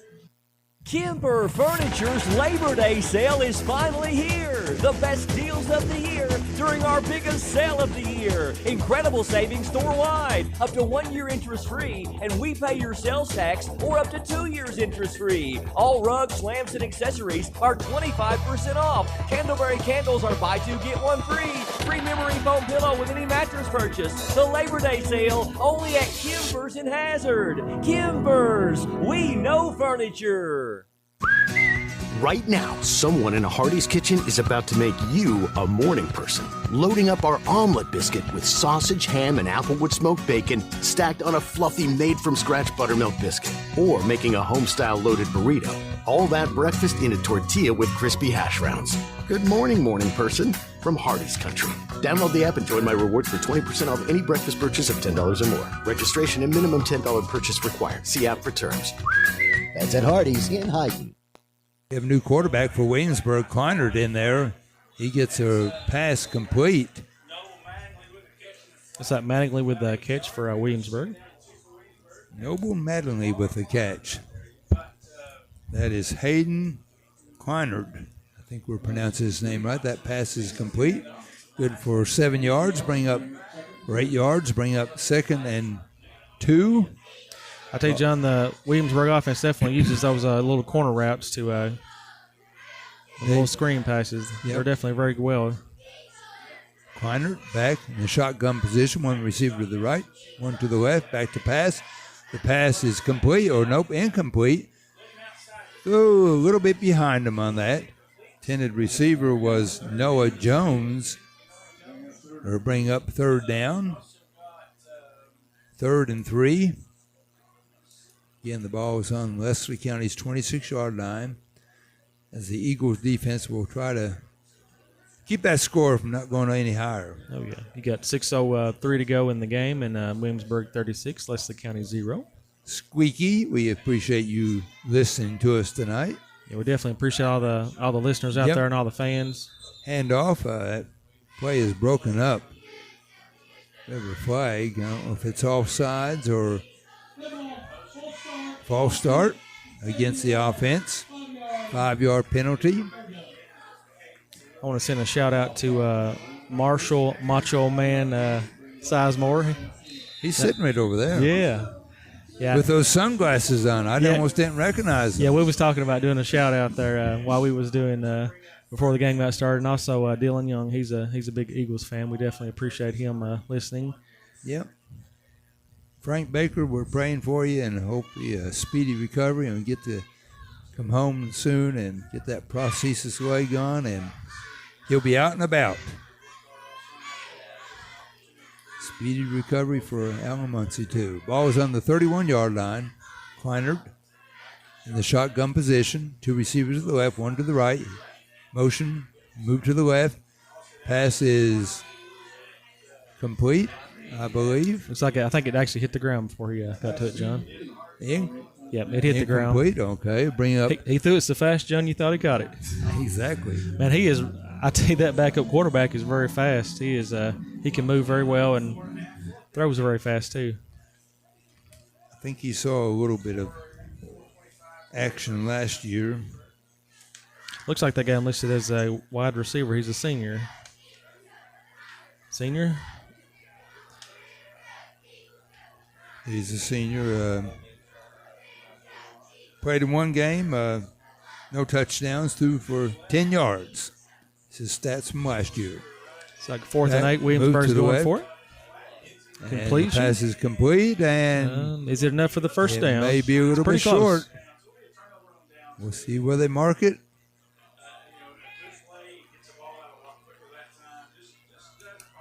D: Kimber Furniture's Labor Day sale is finally here. The best deals of the year during our biggest sale of the year. Incredible savings store-wide. Up to 1 year interest-free, and we pay your sales tax, or up to 2 years interest-free. All rugs, lamps, and accessories are 25% off. Candleberry candles are buy two, get one free. Free memory foam pillow with any mattress purchase. The Labor Day sale only at Kimber's in Hazard. Kimber's, we know furniture.
E: Right now, someone in a Hardee's kitchen is about to make you a morning person. Loading up our omelet biscuit with sausage, ham, and applewood smoked bacon stacked on a fluffy made-from-scratch buttermilk biscuit. Or making a home-style loaded burrito. All that breakfast in a tortilla with crispy hash browns. Good morning, morning person, from Hardee's Country. Download the app and join my rewards for 20% off any breakfast purchase of $10 or more. Registration and minimum $10 purchase required. See app for terms.
F: That's at Hardee's in Hyden.
A: We have a new quarterback for Williamsburg, Kleinert, in there. He gets a pass complete.
B: It's like Mattingly with the catch for Williamsburg.
A: Noble Mattingly with the catch. That is Hayden Kleinert. I think we're pronouncing his name right. That pass is complete. Good for 7 yards. Or 8 yards. Bring up 2nd and 2.
B: I tell you, John, the Williamsburg offense definitely uses those little corner wraps to little screen passes.
A: Yep.
B: They're definitely very well.
A: Kleinert back in the shotgun position. One receiver to the right, one to the left. Back to pass. The pass is complete, or nope, incomplete. Oh, a little bit behind him on that. Intended receiver was Noah Jones. They'll bring up 3rd down. 3rd and 3. Again, the ball is on Leslie County's 26-yard line as the Eagles defense will try to keep that score from not going any higher.
B: Oh, yeah. You got 6:03 to go in the game, and Williamsburg 36, Leslie County 0.
A: Squeaky, we appreciate you listening to us tonight.
B: Yeah, we definitely appreciate all the listeners out there and all the fans.
A: Hand off. That play is broken up. We have a flag. I don't know if it's offsides or false start against the offense. 5-yard penalty.
B: I want to send a shout-out to Marshall Macho Man Sizemore.
A: He's sitting right over there.
B: Yeah.
A: With those sunglasses on. I almost didn't recognize him.
B: Yeah, we was talking about doing a shout-out there while we was doing before the game got started. And also Dylan Young, he's a big Eagles fan. We definitely appreciate him listening.
A: Yep. Frank Baker, we're praying for you and hope a speedy recovery and get to come home soon and get that prosthesis way gone, and he'll be out and about. Speedy recovery for Alan Muncie, too. Ball is on the 31-yard line. Kleinert in the shotgun position. 2 receivers to the left, 1 to the right. Motion, move to the left. Pass is complete, I believe.
B: Looks like I think it actually hit the ground before he got to it, John. Yep, it hit the ground.
A: Incomplete, okay. Bring up.
B: He threw it so fast, John, you thought he caught it.
A: Exactly.
B: Man, he is. I tell you, that backup quarterback is very fast. He is. He can move very well and throws very fast too.
A: I think he saw a little bit of action last year.
B: Looks like they got him listed as a wide receiver. He's a senior. Senior?
A: He's a senior. Played in 1 game. No touchdowns. Threw for 10 yards. It's his stats from last year.
B: It's like 4th and 8. Williamsburg's going for it. Completion.
A: And the pass is complete. And
B: is it enough for the first down?
A: May be a little bit
B: close.
A: short. We'll see where they mark it.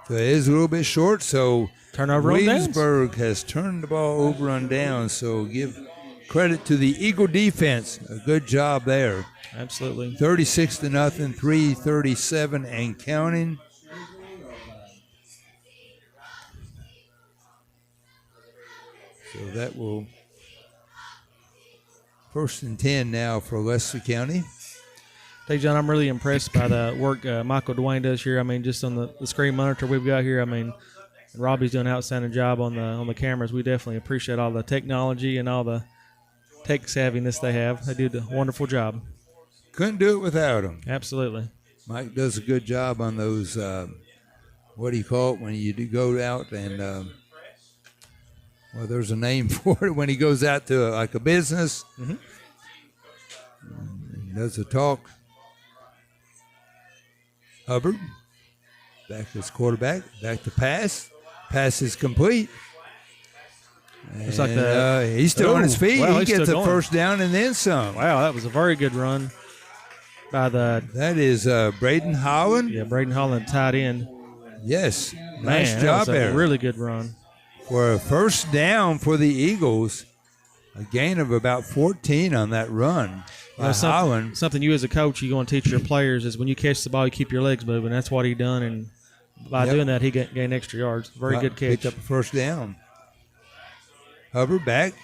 A: So it is a little bit short. So
B: turnover on downs.
A: Williamsburg has turned the ball over on downs. So give credit to the Eagle defense. A good job there.
B: Absolutely.
A: 36-0, 3:37 and counting. So that will 1st and 10 now for Leslie County.
B: Hey, John, I'm really impressed by the work Michael Dwayne does here. I mean, just on the screen monitor we've got here. I mean, Robbie's doing an outstanding job on the cameras. We definitely appreciate all the technology and all the tech savviness they have. They do a wonderful job.
A: Couldn't do it without him.
B: Absolutely.
A: Mike does a good job on those, what do you call it, when you do go out and, well, there's a name for it, when he goes out to like a business.
B: Mm-hmm.
A: He does a talk. Hubbard, back to his quarterback, back to pass. Pass is complete.
B: It's like
A: he's still on his feet.
B: Wow,
A: he gets a first down and then some.
B: Wow, that was a very good run by
A: That is Braden Holland.
B: Yeah, Braden Holland tight end.
A: Yes,
B: Man,
A: nice job there.
B: A really good run.
A: For a first down for the Eagles, a gain of about 14 on that run.
B: Something you as a coach, you're going to teach your players is when you catch the ball, you keep your legs moving. That's what he done, and by doing that, he gained extra yards. Very good catch.
A: Picked up a first down. Hubbard back.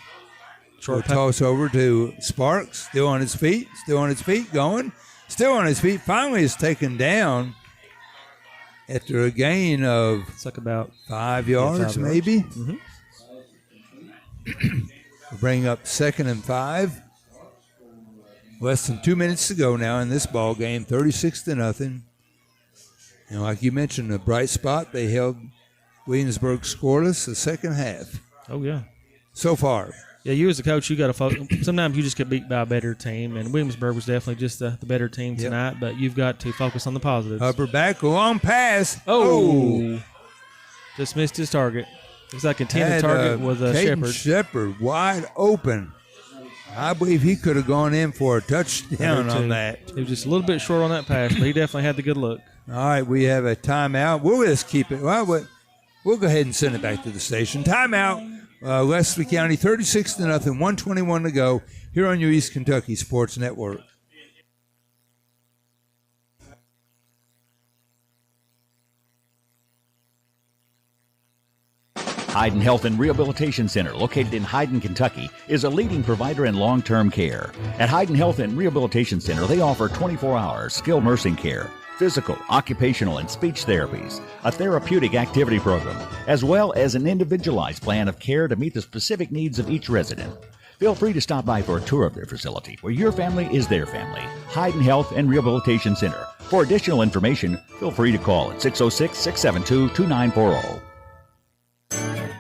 B: Short
A: toss over to Sparks. Still on his feet. Still on his feet. Going. Still on his feet. Finally is taken down after a gain of
B: it's like about
A: 5 yards, maybe.
B: Mm-hmm.
A: We'll bring up 2nd and 5. Less than 2 minutes to go now in this ball game. 36-0. And like you mentioned, a bright spot. They held Williamsburg scoreless the second half.
B: Oh, yeah.
A: So far.
B: Yeah, you as a coach, you got to focus. Sometimes you just get beat by a better team, and Williamsburg was definitely just the better team tonight, but you've got to focus on the positives.
A: Upper back, long pass.
B: Oh. Just missed his target. Looks like intended target was Shepard.
A: Shepard wide open. I believe he could have gone in for a touchdown on that.
B: He was just a little bit short on that pass, but he definitely had the good look.
A: All right, we have a timeout. We'll just keep it. Well, we'll go ahead and send it back to the station. Timeout. Leslie County 36-0, 1:21 to go here on your East Kentucky Sports Network.
G: Hyden Health and Rehabilitation Center, located in Hyden, Kentucky, is a leading provider in long-term care. At Hyden Health and Rehabilitation Center, they offer 24-hour skilled nursing care, physical, occupational, and speech therapies, a therapeutic activity program, as well as an individualized plan of care to meet the specific needs of each resident. Feel free to stop by for a tour of their facility, where your family is their family. Hayden Health and Rehabilitation Center. For additional information, feel free to call at 606-672-2940.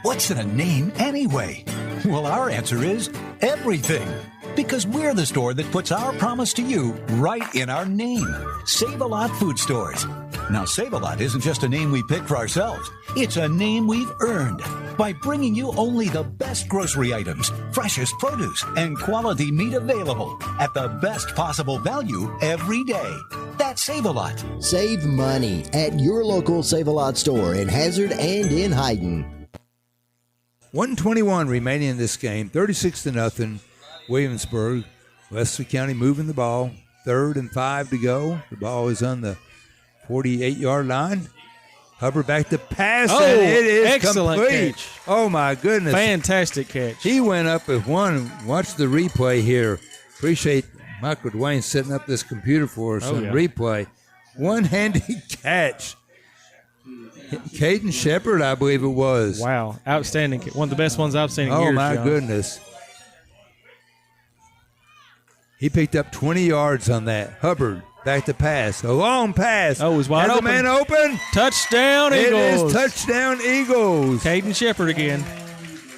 H: What's in a name anyway? Well, our answer is everything. Because we're the store that puts our promise to you right in our name. Save-A-Lot Food Stores. Now, Save-A-Lot isn't just a name we picked for ourselves. It's a name we've earned by bringing you only the best grocery items, freshest produce, and quality meat available at the best possible value every day. That's Save-A-Lot.
F: Save money at your local Save-A-Lot store in Hazard and in Hayden.
A: 1:21 remaining in this game, 36-0. Williamsburg, Wesley County moving the ball. 3rd and 5 to go. The ball is on the 48-yard line. Hubbard back to pass, and it is
B: excellent
A: complete.
B: Catch.
A: Oh, my goodness.
B: Fantastic catch.
A: He went up with one. Watch the replay here. Appreciate Michael Dwayne setting up this computer for us on replay. One-handed catch. Caden Shepard, I believe it was.
B: Wow. Outstanding. One of the best ones I've seen in years.
A: Oh, my
B: John.
A: goodness. He picked up 20 yards on that. Hubbard back to pass. A long pass.
B: Oh, he's wide open.
A: Man open.
B: Touchdown, Eagles.
A: It is touchdown, Eagles.
B: Caden Shepard again.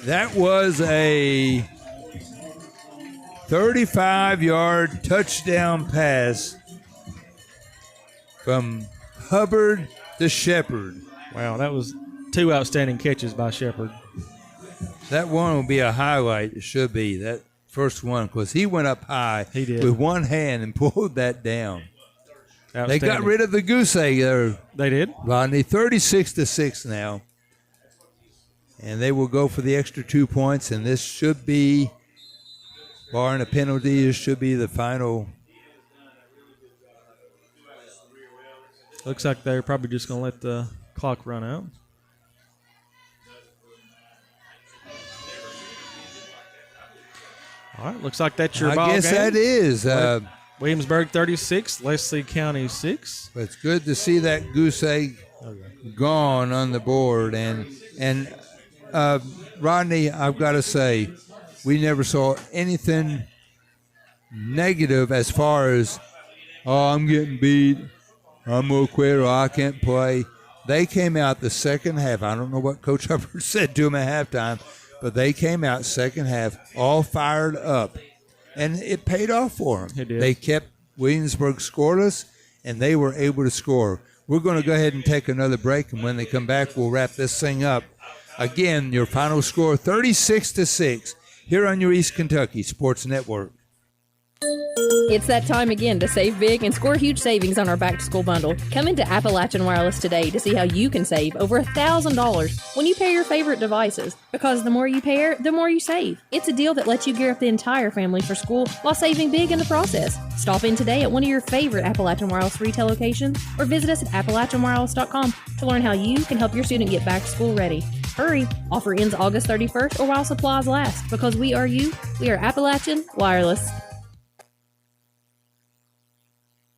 A: That was a 35-yard touchdown pass from Hubbard to Shepard.
B: Wow, that was 2 outstanding catches by Shepard.
A: That one will be a highlight. It should be. That first one, because he went up high with one hand and pulled that down. They got rid of the goose egg there.
B: They did.
A: Rodney, 36-6 now. And they will go for the extra 2 points, and this should be, barring a penalty, this should be the final.
B: Looks like they're probably just going to let the clock run out. All right, looks like that's your ball game.
A: I guess that is.
B: Williamsburg 36, Leslie County 6.
A: But it's good to see that goose egg gone on the board. And Rodney, I've got to say, we never saw anything negative as far as, oh, I'm getting beat, I'm going to quit, or I can't play. They came out the second half. I don't know what Coach Hubbard said to them at halftime, but they came out second half all fired up, and it paid off for them.
B: It did.
A: They kept Williamsburg scoreless, and they were able to score. We're going to go ahead and take another break, and when they come back, we'll wrap this thing up. Again, your final score, 36-6, here on your East Kentucky Sports Network.
I: It's that time again to save big and score huge savings on our back-to-school bundle. Come into Appalachian Wireless today to see how you can save over $1,000 when you pair your favorite devices. Because the more you pair, the more you save. It's a deal that lets you gear up the entire family for school while saving big in the process. Stop in today at one of your favorite Appalachian Wireless retail locations or visit us at AppalachianWireless.com to learn how you can help your student get back to school ready. Hurry! Offer ends August 31st or while supplies last. Because we are you, we are Appalachian Wireless.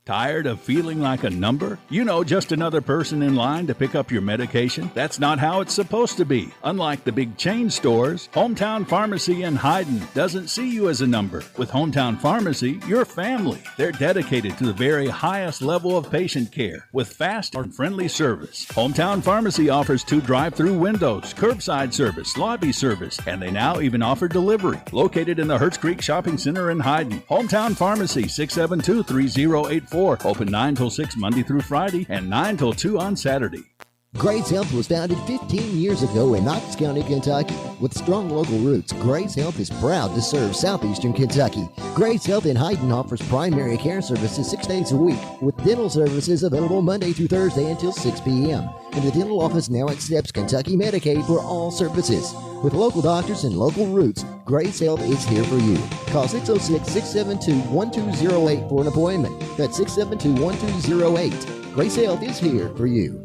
G: Tired of feeling like a number? You know, just another person in line to pick up your medication? That's not how it's supposed to be. Unlike the big chain stores, Hometown Pharmacy in Hayden doesn't see you as a number. With Hometown Pharmacy, you're family. They're dedicated to the very highest level of patient care with fast and friendly service. Hometown Pharmacy offers 2 drive-through windows, curbside service, lobby service, and they now even offer delivery. Located in the Hertz Creek Shopping Center in Hayden. Hometown Pharmacy, 672-3084. Open 9 till 6 Monday through Friday and 9 till 2 on Saturday.
F: Grace Health was founded 15 years ago in Knox County, Kentucky. With strong local roots, Grace Health is proud to serve southeastern Kentucky. Grace Health in Hayden offers primary care services 6 days a week, with dental services available Monday through Thursday until 6 p.m. And the dental office now accepts Kentucky Medicaid for all services. With local doctors and local roots, Grace Health is here for you. Call 606-672-1208 for an appointment. That's 672-1208. Grace Health is here for you.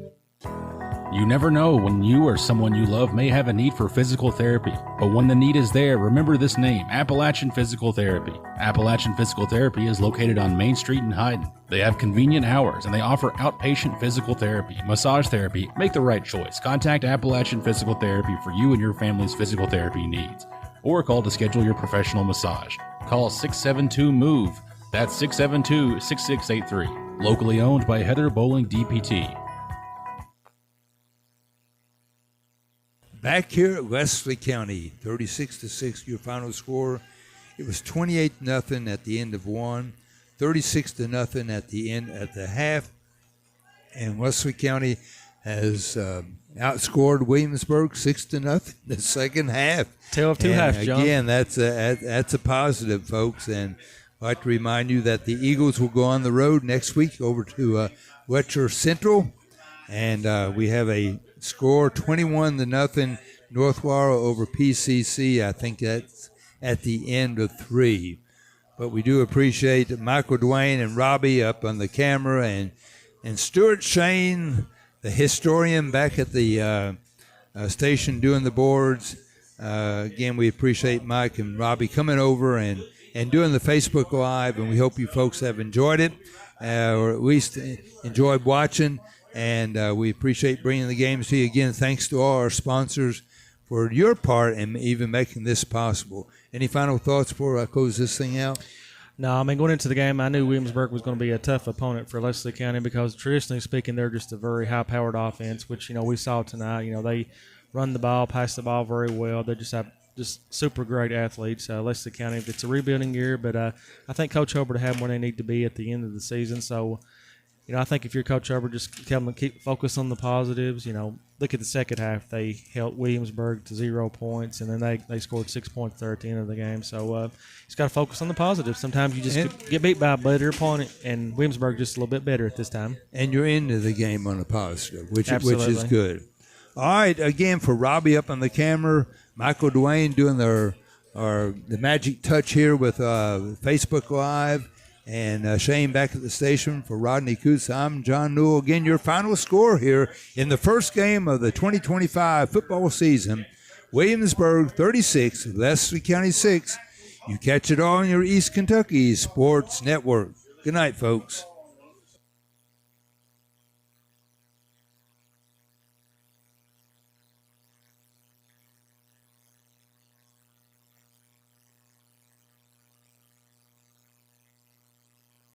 C: You never know when you or someone you love may have a need for physical therapy. But when the need is there, remember this name, Appalachian Physical Therapy. Appalachian Physical Therapy is located on Main Street in Hayden. They have convenient hours and they offer outpatient physical therapy, massage therapy. Make the right choice. Contact Appalachian Physical Therapy for you and your family's physical therapy needs. or call to schedule your professional massage. Call 672-MOVE. That's 672-6683. Locally owned by Heather Bowling DPT.
A: Back here at Wesley County, 36-6, your final score. It was 28-0 at the end of one, 36-0 at the end at the half, and Wesley County has outscored Williamsburg 6-0 in the second half.
B: Tale of two halves, John.
A: Again, that's a positive, folks. And I'd like to remind you that the Eagles will go on the road next week over to Wetcher Central, and we have a score 21-0 Northwara over PCC. I think that's at the end of 3. But we do appreciate Michael Dwayne and Robbie up on the camera, and Stuart Shane, the historian back at the station doing the boards. Again, we appreciate Mike and Robbie coming over and doing the Facebook Live, and we hope you folks have enjoyed it, or at least enjoyed watching, and we appreciate bringing the games to you. Again, thanks to all our sponsors for your part in even making this possible. Any final thoughts before I close this thing out?
B: No, I mean, going into the game, I knew Williamsburg was going to be a tough opponent for Leslie County because traditionally speaking, they're just a very high-powered offense, which, we saw tonight. They run the ball, pass the ball very well. They just have super great athletes. Leslie County, it's a rebuilding year, but I think Coach Hubbard had where they need to be at the end of the season. So, I think if you're Coach Hubbard, just keep focus on the positives. Look at the second half. They held Williamsburg to 0 points, and then they scored 6 points there at the end of the game. So he's got to focus on the positives. Sometimes you just get beat by a better opponent, and Williamsburg just a little bit better at this time.
A: And you're into the game on a positive, which is good. All right, again, for Robbie up on the camera, Michael Dwayne doing the magic touch here with Facebook Live, and Shane back at the station for Rodney Coots. I'm John Newell. Again, your final score here in the first game of the 2025 football season, Williamsburg 36, Leslie County 6. You catch it all on your East Kentucky Sports Network. Good night, folks.